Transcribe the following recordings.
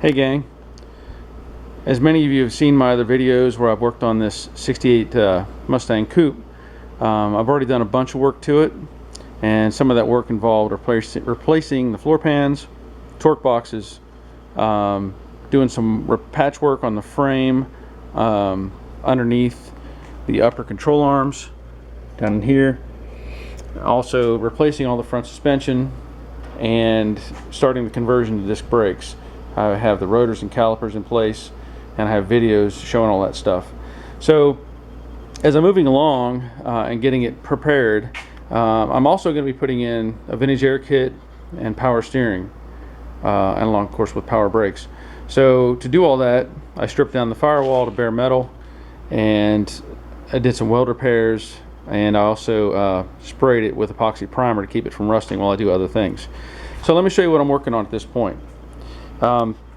Hey gang, as many of you have seen my other videos where I've worked on this 68 Mustang Coupe, I've already done a bunch of work to it, and some of that work involved replacing the floor pans, torque boxes, doing some patchwork on the frame, underneath the upper control arms down in here, also replacing all the front suspension and starting the conversion to disc brakes. I have the rotors and calipers in place, and I have videos showing all that stuff. So as I'm moving along and getting it prepared, I'm also going to be putting in a vintage air kit and power steering, and along of course with power brakes. So to do all that, I stripped down the firewall to bare metal, and I did some weld repairs, and I also sprayed it with epoxy primer to keep it from rusting while I do other things. So let me show you what I'm working on at this point.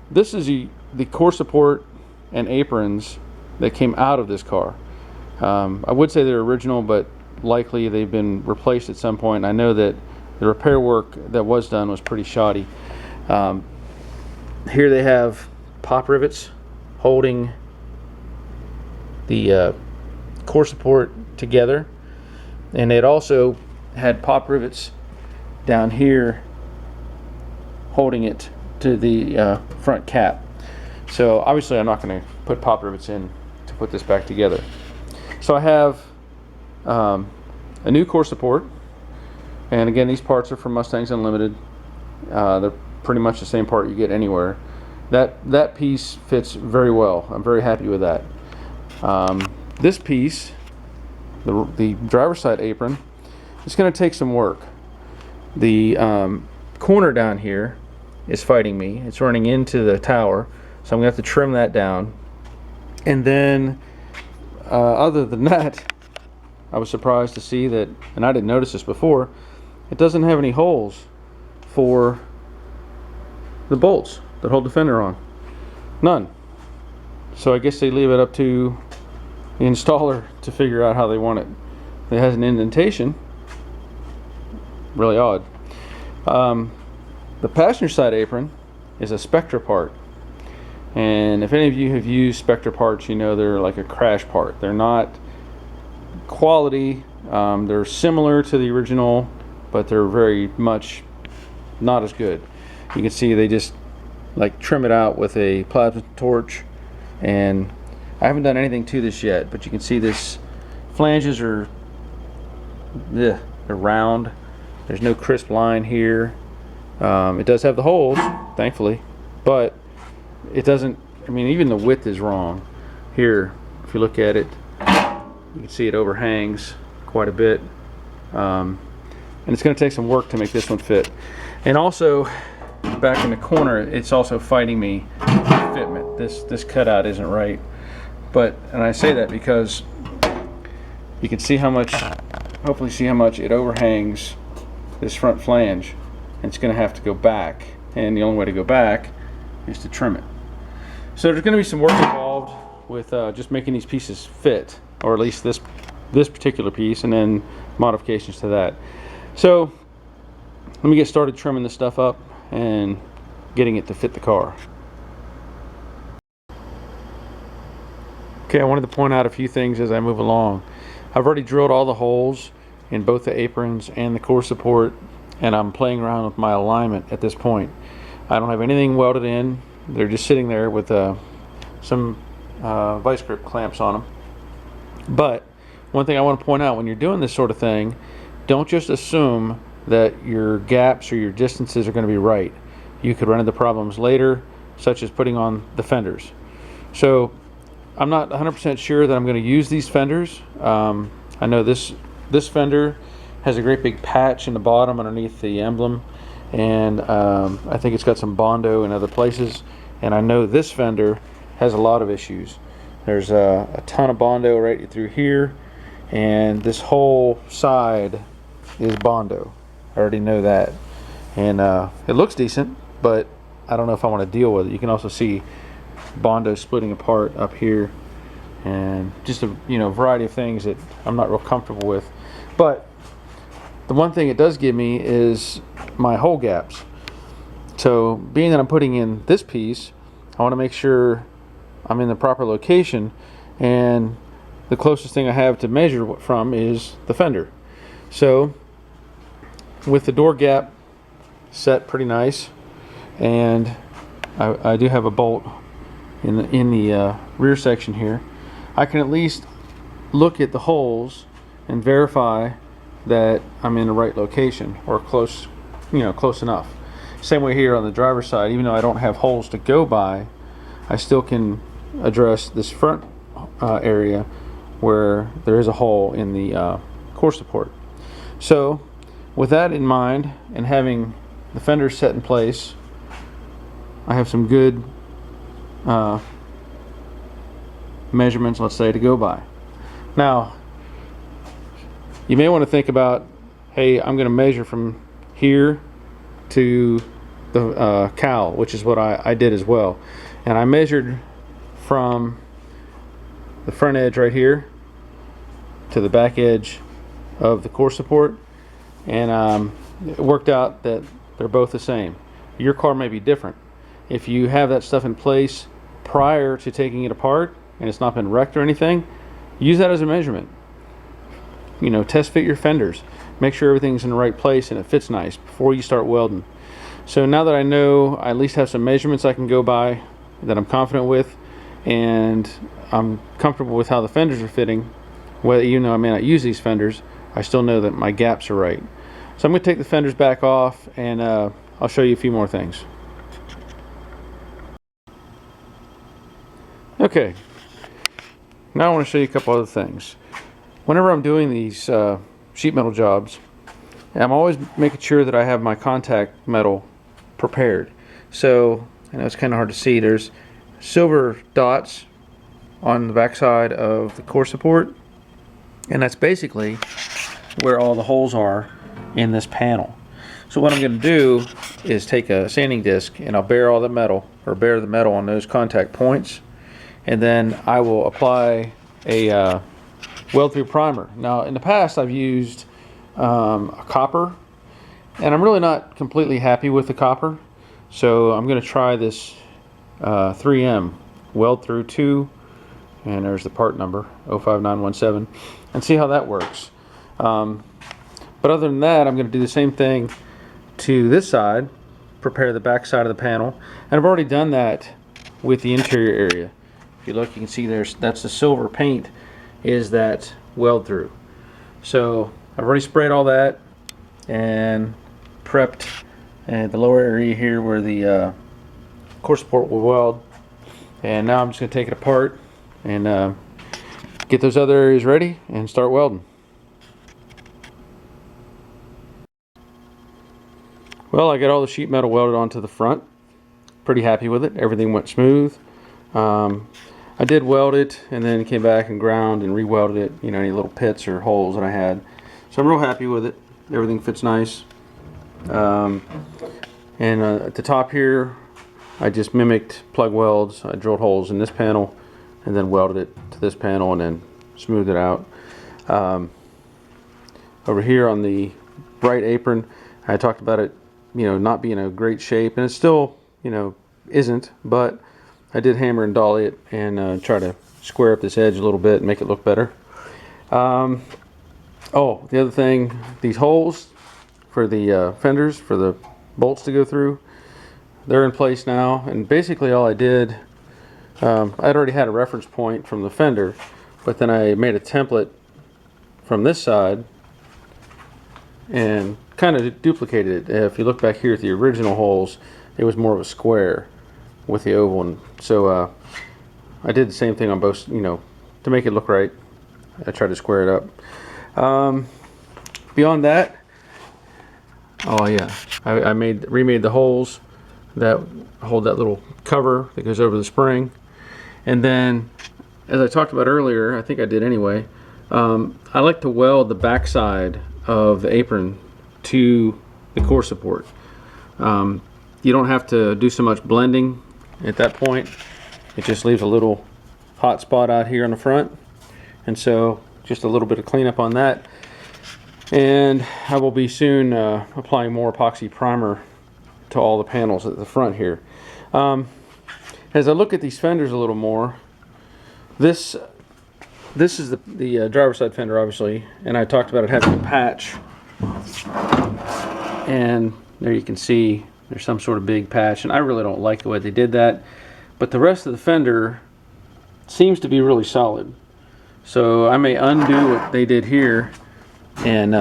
This is the core support and aprons that came out of this car. I would say they're original, but likely they've been replaced at some point. I know that the repair work that was done was pretty shoddy. Here they have pop rivets holding the core support together, and it also had pop rivets down here holding it to the front cap. So obviously I'm not going to put pop rivets in to put this back together. So I have a new core support, and again, these parts are from Mustangs Unlimited. They're pretty much the same part you get anywhere. That piece fits very well. I'm very happy with that. This piece, the driver's side apron, it's going to take some work. The corner down here is fighting me. It's running into the tower, so I'm going to have to trim that down. And then other than that, I was surprised to see that, and I didn't notice this before, it doesn't have any holes for the bolts that hold the fender on. None. So I guess they leave it up to the installer to figure out how they want it. It has an indentation. Really odd. The passenger side apron is a Spectra part, and if any of you have used Spectra parts, you know they're like a crash part. They're not quality. They're similar to the original, but they're very much not as good. You can see they just like trim it out with a plasma torch, and I haven't done anything to this yet, but you can see this flanges are they're round. There's no crisp line here. It does have the holes, thankfully, but it doesn't, I mean, even the width is wrong. Here, if you look at it, you can see it overhangs quite a bit. And it's going to take some work to make this one fit. And also, back in the corner, it's also fighting me with fitment. This cutout isn't right. And I say that because you can see how much, hopefully see how much it overhangs this front flange. It's going to have to go back, and the only way to go back is to trim it. So there's going to be some work involved with just making these pieces fit, or at least this particular piece, and then modifications to that. So let me get started trimming this stuff up and getting it to fit the car. Okay, I wanted to point out a few things as I move along. I've already drilled all the holes in both the aprons and the core support, and I'm playing around with my alignment at this point. I don't have anything welded in. They're just sitting there with some vice grip clamps on them. But one thing I want to point out, when you're doing this sort of thing, don't just assume that your gaps or your distances are going to be right. You could run into problems later, such as putting on the fenders. So I'm not 100% sure that I'm going to use these fenders. I know this fender has a great big patch in the bottom underneath the emblem, and I think it's got some Bondo in other places, and I know this fender has a lot of issues. There's a ton of Bondo right through here, and this whole side is Bondo. I already know that, and it looks decent, but I don't know if I want to deal with it. You can also see Bondo splitting apart up here, and just a variety of things that I'm not real comfortable with. But the one thing it does give me is my hole gaps. So being that I'm putting in this piece, I want to make sure I'm in the proper location, and the closest thing I have to measure from is the fender. So with the door gap set pretty nice, and I do have a bolt in the rear section here, I can at least look at the holes and verify that I'm in the right location, or close, close enough. Same way here on the driver's side, even though I don't have holes to go by, I still can address this front area where there is a hole in the core support. So with that in mind, and having the fenders set in place, I have some good measurements, let's say, to go by. Now, you may want to think about, hey, I'm going to measure from here to the cowl, which is what I did as well. And I measured from the front edge right here to the back edge of the core support, and it worked out that they're both the same. Your car may be different. If you have that stuff in place prior to taking it apart and it's not been wrecked or anything, use that as a measurement. Test fit your fenders, make sure everything's in the right place and it fits nice before you start welding. So now that I know, I at least have some measurements I can go by that I'm confident with, and I'm comfortable with how the fenders are fitting. Whether, even though I may not use these fenders, I still know that my gaps are right. So I'm going to take the fenders back off, and I'll show you a few more things. Okay, now I want to show you a couple other things. Whenever I'm doing these sheet metal jobs, I'm always making sure that I have my contact metal prepared. So I know it's kind of hard to see. There's silver dots on the backside of the core support, and that's basically where all the holes are in this panel. So what I'm going to do is take a sanding disc and I'll bare all the metal, or bare the metal on those contact points, and then I will apply a weld through primer. Now in the past I've used a copper, and I'm really not completely happy with the copper, so I'm going to try this 3M weld through 2, and there's the part number 05917, and see how that works. But other than that, I'm going to do the same thing to this side, prepare the back side of the panel, and I've already done that with the interior area. If you look, you can see that's the silver paint, is that weld through. So I've already sprayed all that and prepped the lower area here where the core support will weld, and now I'm just going to take it apart and get those other areas ready and start welding. Well, I got all the sheet metal welded onto the front. Pretty happy with it. Everything went smooth. I did weld it and then came back and ground and re-welded it, any little pits or holes that I had. So I'm real happy with it. Everything fits nice. And at the top here, I just mimicked plug welds. I drilled holes in this panel and then welded it to this panel and then smoothed it out. Over here on the right apron, I talked about it, not being in a great shape, and it still, isn't, but I did hammer and dolly it and try to square up this edge a little bit and make it look better. Oh, the other thing, these holes for the fenders, for the bolts to go through, they're in place now, and basically all I did, I'd already had a reference point from the fender, but then I made a template from this side and kind of duplicated it. If you look back here at the original holes, it was more of a square with the oval, and so I did the same thing on both, to make it look right. I tried to square it up. Beyond that, oh yeah, I remade the holes that hold that little cover that goes over the spring, and then, as I talked about earlier, I think I did anyway, I like to weld the backside of the apron to the core support. You don't have to do so much blending at that point. It just leaves a little hot spot out here on the front, and so just a little bit of cleanup on that, and I will be soon applying more epoxy primer to all the panels at the front here. as I look at these fenders a little more, this is the driver's side fender, obviously, and I talked about it having a patch, and there you can see there's some sort of big patch, and I really don't like the way they did that, but the rest of the fender seems to be really solid. So I may undo what they did here and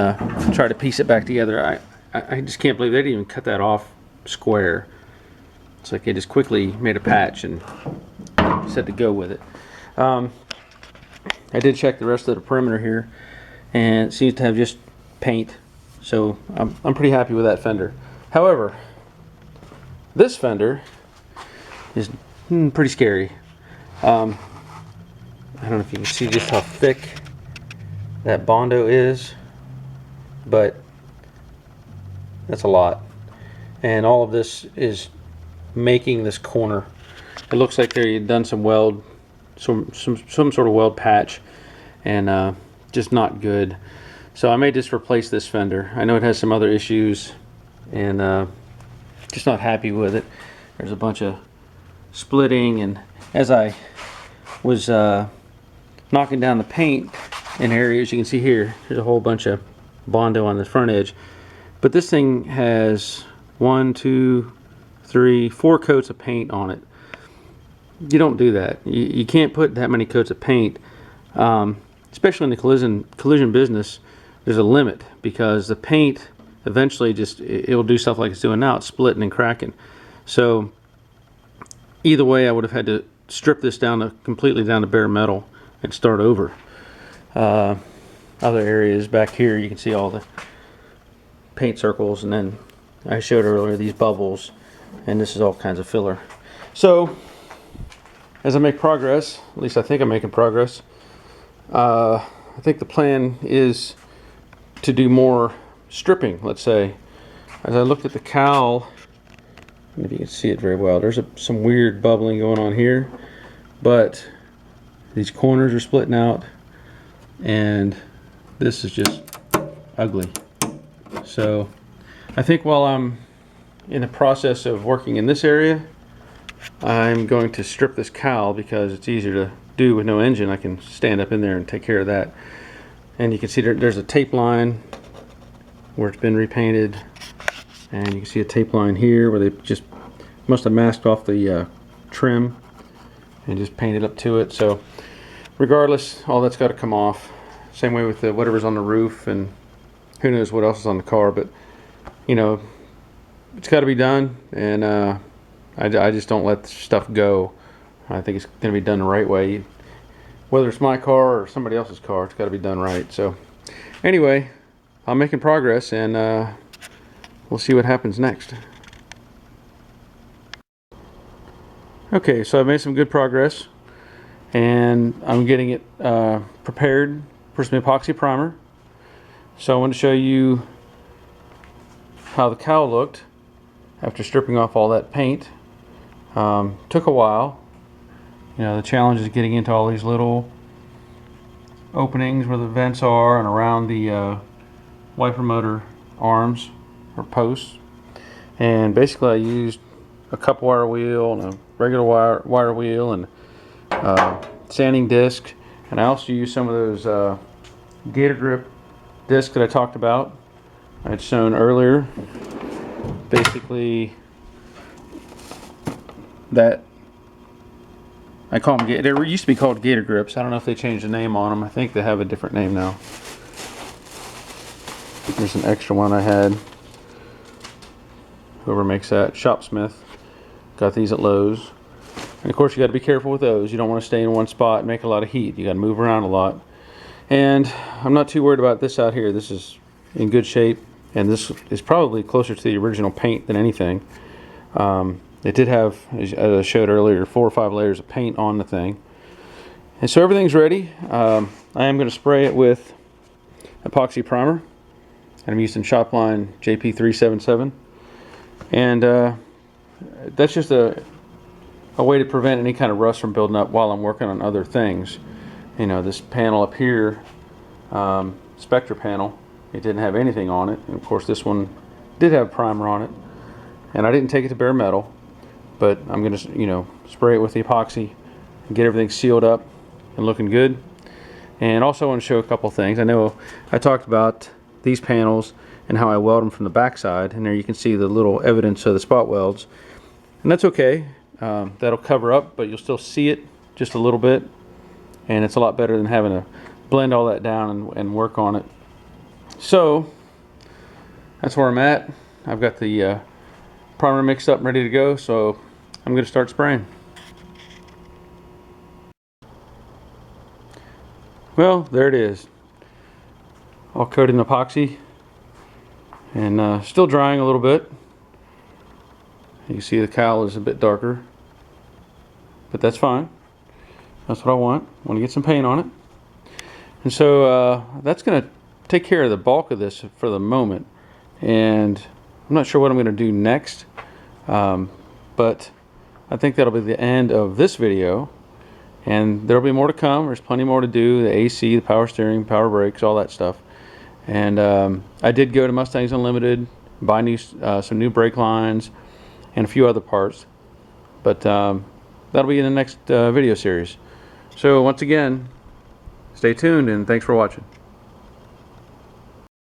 try to piece it back together. I just can't believe they didn't even cut that off square. It's like they just quickly made a patch and said to go with it. I did check the rest of the perimeter here, and it seems to have just paint, so I'm pretty happy with that fender. However, this fender is pretty scary. I don't know if you can see just how thick that Bondo is, but that's a lot. And all of this is making this corner. It looks like they've done some weld, some sort of weld patch, and just not good. So I may just replace this fender. I know it has some other issues, and just not happy with it. There's a bunch of splitting, and as I was knocking down the paint in areas, you can see here, there's a whole bunch of Bondo on the front edge. But this thing has 1, 2, 3, 4 coats of paint on it. You don't do that. You can't put that many coats of paint, especially in the collision business. There's a limit, because the paint eventually it'll do stuff like it's doing now. It's splitting and cracking. So either way, I would have had to strip this down to completely down to bare metal and start over. Other areas back here, you can see all the paint circles, and then I showed earlier these bubbles, and this is all kinds of filler. So as I make progress, at least I think I'm making progress, I think the plan is to do more stripping, let's say. As I looked at the cowl, I don't know if you can see it very well, there's some weird bubbling going on here, but these corners are splitting out, and this is just ugly. So I think while I'm in the process of working in this area, I'm going to strip this cowl, because it's easier to do with no engine. I can stand up in there and take care of that. And you can see there's a tape line where it's been repainted, and you can see a tape line here where they just must have masked off the trim and just painted up to it. So regardless, all that's got to come off. Same way with whatever's on the roof, and who knows what else is on the car, but you know, it's got to be done, and I just don't let stuff go. I think it's going to be done the right way. Whether it's my car or somebody else's car, it's got to be done right. So anyway, I'm making progress, and we'll see what happens next. Okay, so I've made some good progress, and I'm getting it prepared for some epoxy primer. So I want to show you how the cowl looked after stripping off all that paint. Took a while. You know, the challenge is getting into all these little openings where the vents are and around the wiper motor arms or posts. And basically I used a cup wire wheel and a regular wire wheel and sanding disc, and I also used some of those Gator grip discs that I talked about. I had shown earlier. Basically, that I call them Gator. They used to be called Gator grips. I don't know if they changed the name on them. I think they have a different name now. There's an extra one I had. Whoever makes that, Shopsmith. Got these at Lowe's. And of course, you got to be careful with those. You don't want to stay in one spot and make a lot of heat. You got to move around a lot. And I'm not too worried about this out here. This is in good shape, and this is probably closer to the original paint than anything. It did have, as I showed earlier, 4 or 5 layers of paint on the thing. And so everything's ready. I am going to spray it with epoxy primer. And I'm using Shopline JP377. And that's just a way to prevent any kind of rust from building up while I'm working on other things. You know, this panel up here, Spectra panel, it didn't have anything on it. And of course this one did have primer on it. And I didn't take it to bare metal. but I'm gonna, you know, spray it with the epoxy and get everything sealed up and looking good. And also I want to show a couple things. I know I talked about these panels and how I weld them from the back side, and there you can see the little evidence of the spot welds, and that's okay. That'll cover up, but you'll still see it just a little bit, and it's a lot better than having to blend all that down and work on it. So that's where I'm at. I've got the primer mixed up and ready to go, so I'm going to start spraying. Well, there it is, all coated in epoxy and still drying a little bit. You can see the cowl is a bit darker, but that's fine. That's what I want. I want to get some paint on it. And so that's going to take care of the bulk of this for the moment. And I'm not sure what I'm going to do next, but I think that'll be the end of this video. And there'll be more to come. There's plenty more to do. The AC, the power steering, power brakes, all that stuff. And I did go to Mustangs Unlimited, buy some new brake lines and a few other parts. But that'll be in the next video series. So once again, stay tuned and thanks for watching.